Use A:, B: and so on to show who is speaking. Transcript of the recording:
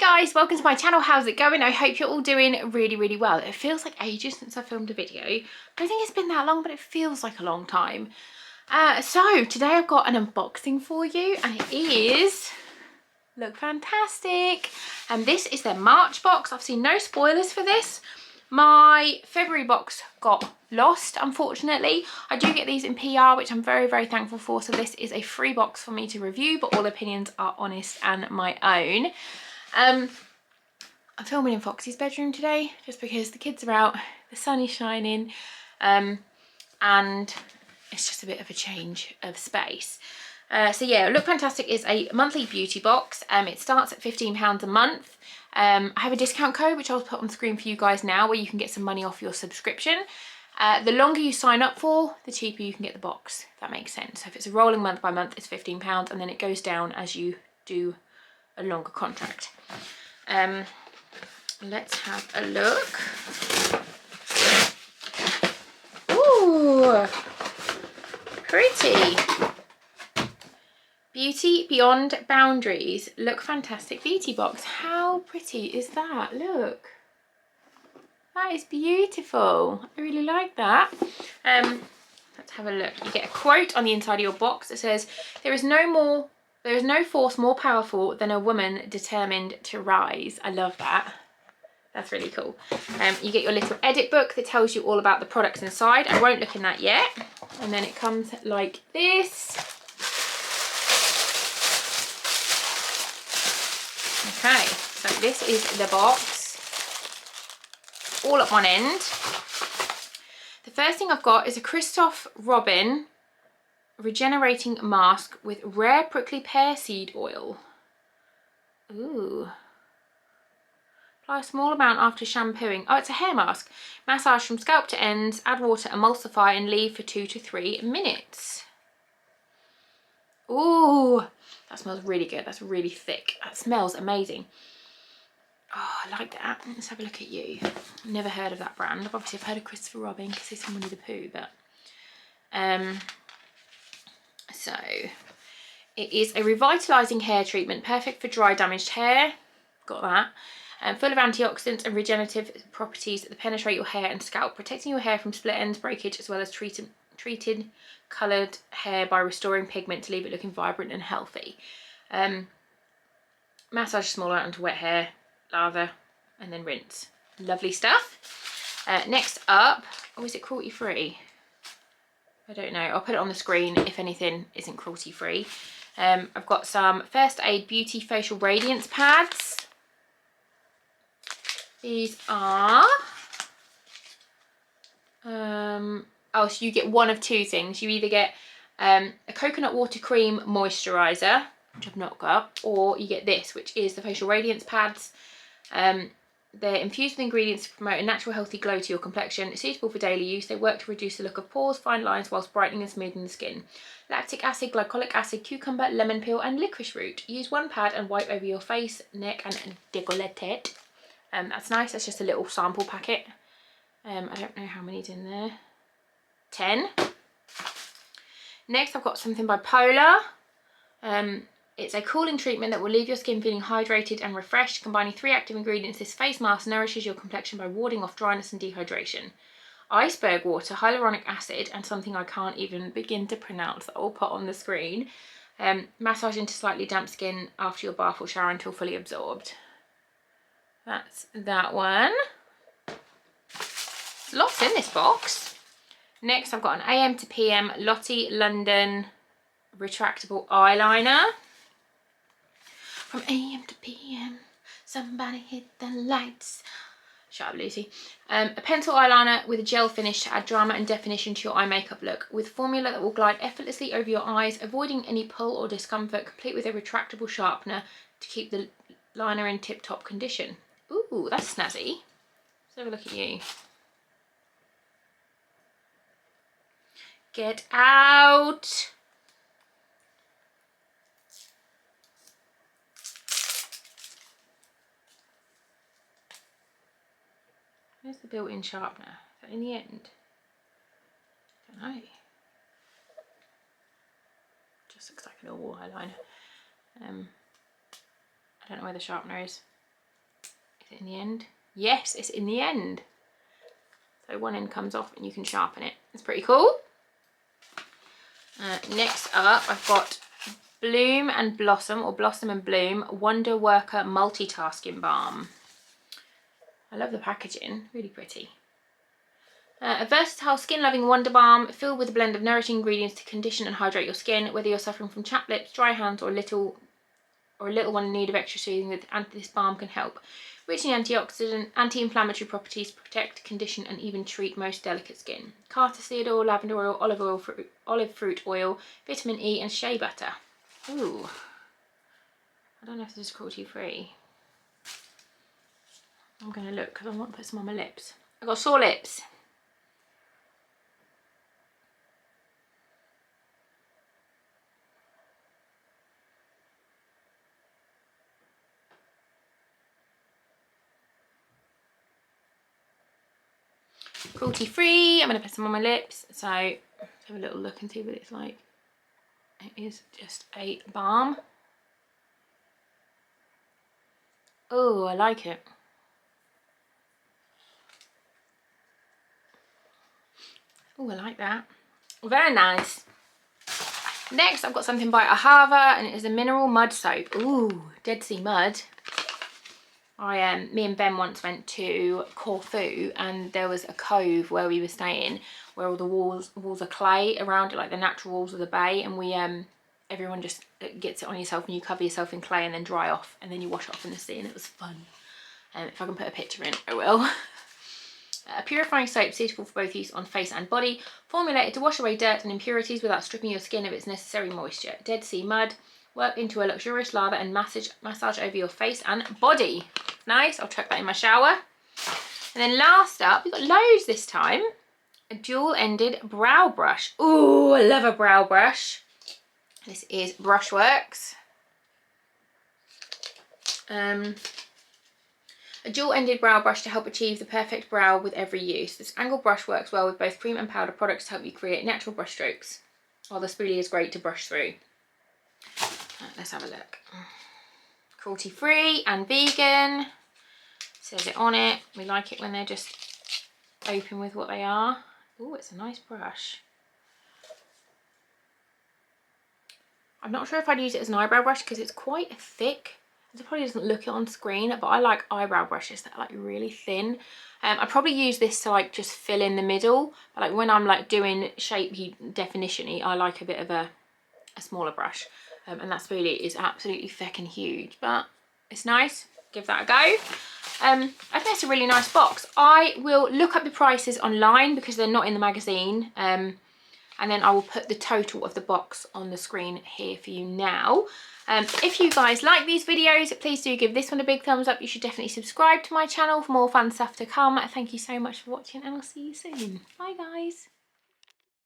A: guys, welcome to my channel. How's it going? I hope you're all doing really well. It feels like ages since I filmed a video. I don't think it's been that long, but it feels like a long time. So today I've got an unboxing for you, and it is Lookfantastic. And this is their March box. I've seen no spoilers for this. My February box got lost, unfortunately. I do get these in PR, which I'm very thankful for. So this is a free box for me to review, but all opinions are honest and my own. I'm filming in Foxy's bedroom today just because the kids are out, the sun is shining, and it's just a bit of a change of space. So yeah, Lookfantastic is a monthly beauty box. It starts at £15 a month. I have a discount code which I'll put on screen for you guys now, where you can get some money off your subscription. The longer you sign up for, the cheaper you can get the box, if that makes sense. So if it's a rolling month by month, it's £15, and then it goes down as you do a longer contract. Let's have a look. Ooh, pretty. Beauty Beyond Boundaries Lookfantastic beauty box. How pretty is that? Look, that is beautiful. I really like that. Let's have a look. You get a quote on the inside of your box that says, there is no force more powerful than a woman determined to rise. I love that. That's really cool. You get your little edit book that tells you all about the products inside. I won't look in that yet. And then it comes like this. Okay, so this is the box, all at one end. The first thing I've got is a Christoph Robin regenerating mask with rare prickly pear seed oil. Ooh. Apply a small amount after shampooing. Oh, it's a hair mask. Massage from scalp to ends, add water, emulsify, and leave for 2 to 3 minutes. Ooh, that smells really good. That's really thick. That smells amazing. Oh, I like that. Let's have a look at you. I've never heard of that brand. Obviously, I've heard of Christopher Robin because he's from Winnie the Pooh, but so it is a revitalising hair treatment, perfect for dry, damaged hair. Got that. Full of antioxidants and regenerative properties that penetrate your hair and scalp, protecting your hair from split ends, breakage, as well as treated coloured hair by restoring pigment to leave it looking vibrant and healthy. Massage small amount onto wet hair, lather, and then rinse. Lovely stuff. Next up, oh, is it cruelty free? I don't know. I'll put it on the screen if anything isn't cruelty free. I've got some First Aid Beauty Facial Radiance pads. These are, oh, so you get one of two things. You either get a coconut water cream moisturiser, which I've not got, or you get this, which is the facial radiance pads. They're infused with ingredients to promote a natural healthy glow to your complexion. It's suitable for daily use. They work to reduce the look of pores, fine lines, whilst brightening and smoothing the skin. Lactic acid, glycolic acid, cucumber, lemon peel, and licorice root. Use one pad and wipe over your face, neck, and décolleté. That's nice. That's just a little sample packet. I don't know how many's in there. 10. Next, I've got something by Polar. It's a cooling treatment that will leave your skin feeling hydrated and refreshed. Combining 3 active ingredients, this face mask nourishes your complexion by warding off dryness and dehydration. Iceberg water, hyaluronic acid, and something I can't even begin to pronounce that I'll put on the screen. Massage into slightly damp skin after your bath or shower until fully absorbed. That's that one. Lots in this box. Next, I've got an AM to PM Lottie London retractable eyeliner. From AM to PM, somebody hit the lights. Shut up, Lucy. A pencil eyeliner with a gel finish to add drama and definition to your eye makeup look, with formula that will glide effortlessly over your eyes, avoiding any pull or discomfort, complete with a retractable sharpener to keep the liner in tip-top condition. Ooh, that's snazzy. Let's have a look at you. Get out. Where's the built-in sharpener? Is that in the end? I don't know. Just looks like an normal eyeliner. I don't know where the sharpener is. it in the end? Yes, it's in the end. So one end comes off and you can sharpen it. It's pretty cool. Next up, I've got Bloom and Blossom, or Blossom and Bloom Wonder Worker Multitasking Balm. I love the packaging, really pretty. A versatile skin-loving wonder balm filled with a blend of nourishing ingredients to condition and hydrate your skin. Whether you're suffering from chapped lips, dry hands, or a little one in need of extra soothing, this balm can help. Rich in antioxidant, anti-inflammatory properties to protect, condition, and even treat most delicate skin. Castor seed oil, lavender oil, olive fruit oil, vitamin E, and shea butter. Ooh, I don't know if this is cruelty-free. I'm going to look because I want to put some on my lips. I've got sore lips. Cruelty-free. I'm going to put some on my lips. So let's have a little look and see what it's like. It is just a balm. Oh, I like it. Oh, I like that. Very nice. Next, I've got something by Ahava, and it is a mineral mud soap. Ooh, Dead Sea mud. Me and Ben once went to Corfu, and there was a cove where we were staying, where all the walls are clay around it, like the natural walls of the bay, and we everyone just gets it on yourself, and you cover yourself in clay and then dry off, and then you wash it off in the sea, and it was fun. If I can put a picture in, I will. A purifying soap suitable for both use on face and body, formulated to wash away dirt and impurities without stripping your skin of its necessary moisture. Dead Sea mud, work into a luxurious lather and massage over your face and body. Nice, I'll chuck that in my shower. And then last up, we've got loads this time. A dual-ended brow brush. Ooh, I love a brow brush. This is Brushworks. A dual-ended brow brush to help achieve the perfect brow with every use. This angled brush works well with both cream and powder products to help you create natural brush strokes, while the spoolie is great to brush through. Let's have a look. Cruelty-free and vegan. Says it on it. We like it when they're just open with what they are. Oh, it's a nice brush. I'm not sure if I'd use it as an eyebrow brush because it's quite thick. It probably doesn't look it on screen, but I like eyebrow brushes that are like really thin. I probably use this to like just fill in the middle, but like when I'm like doing shapey definition-y, I like a bit of a smaller brush. And that spoolie is absolutely feckin' huge, but it's nice. Give that a go. I think it's a really nice box. I will look up the prices online because they're not in the magazine. And then I will put the total of the box on the screen here for you now. If you guys like these videos, please do give this one a big thumbs up. You should definitely subscribe to my channel for more fun stuff to come. Thank you so much for watching, and I'll see you soon. Bye guys.